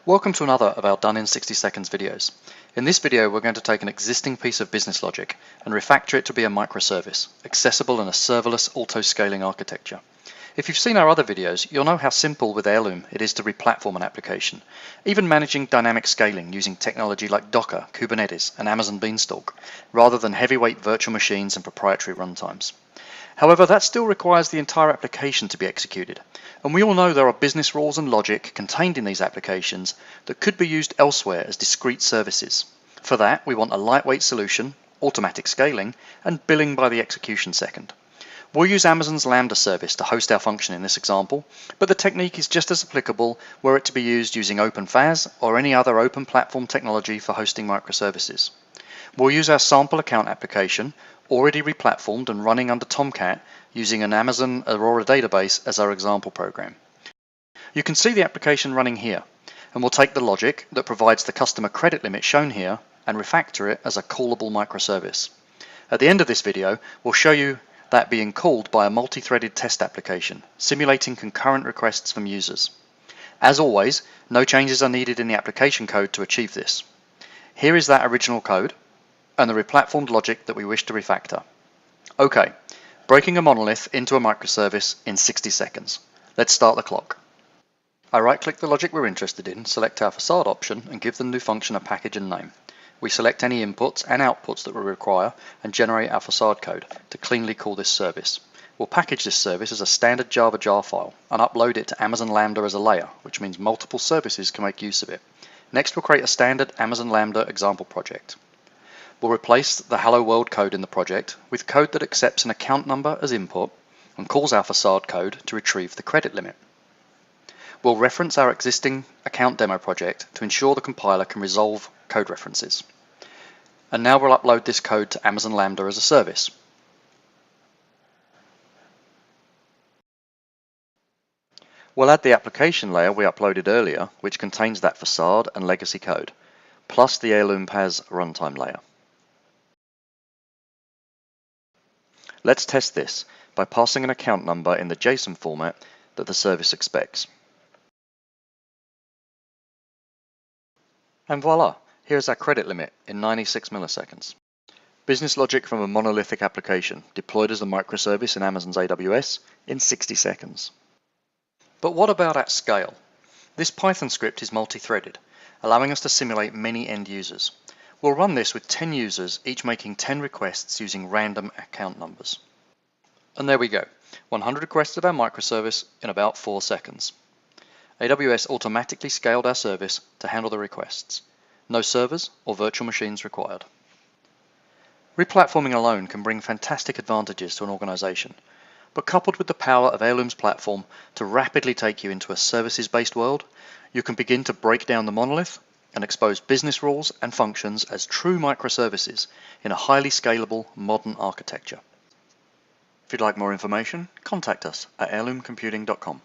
Welcome to another of our Done in 60 Seconds videos. In this video we're going to take an existing piece of business logic and refactor it to be a microservice, accessible in a serverless auto-scaling architecture. If you've seen our other videos, you'll know how simple with Heirloom it is to replatform an application, even managing dynamic scaling using technology like Docker, Kubernetes and Amazon Beanstalk, rather than heavyweight virtual machines and proprietary runtimes. However, that still requires the entire application to be executed, and we all know there are business rules and logic contained in these applications that could be used elsewhere as discrete services. For that, we want a lightweight solution, automatic scaling, and billing by the execution second. We'll use Amazon's Lambda service to host our function in this example, but the technique is just as applicable were it to be used using OpenFaaS or any other open platform technology for hosting microservices. We'll use our sample account application, already replatformed and running under Tomcat using an Amazon Aurora database as our example program. You can see the application running here, and we'll take the logic that provides the customer credit limit shown here and refactor it as a callable microservice. At the end of this video, we'll show you that being called by a multi-threaded test application, simulating concurrent requests from users. As always, no changes are needed in the application code to achieve this. Here is that original code and the replatformed logic that we wish to refactor. Okay, breaking a monolith into a microservice in 60 seconds. Let's start the clock. I right-click the logic we're interested in, select our facade option and give the new function a package and name. We select any inputs and outputs that we require and generate our facade code to cleanly call this service. We'll package this service as a standard Java jar file and upload it to Amazon Lambda as a layer, which means multiple services can make use of it. Next, we'll create a standard Amazon Lambda example project. We'll replace the Hello World code in the project with code that accepts an account number as input and calls our facade code to retrieve the credit limit. We'll reference our existing account demo project to ensure the compiler can resolve code references. And now we'll upload this code to Amazon Lambda as a service. We'll add the application layer we uploaded earlier, which contains that facade and legacy code, plus the Heirloom PaaS runtime layer. Let's test this by passing an account number in the JSON format that the service expects. And voila, here's our credit limit in 96 milliseconds. Business logic from a monolithic application deployed as a microservice in Amazon's AWS in 60 seconds. But what about at scale? This Python script is multi-threaded, allowing us to simulate many end users. We'll run this with 10 users, each making 10 requests using random account numbers. And there we go, 100 requests of our microservice in about 4 seconds. AWS automatically scaled our service to handle the requests. No servers or virtual machines required. Replatforming alone can bring fantastic advantages to an organization, but coupled with the power of Heirloom's platform to rapidly take you into a services-based world, you can begin to break down the monolith and expose business rules and functions as true microservices in a highly scalable modern architecture. If you'd like more information, contact us at heirloomcomputing.com.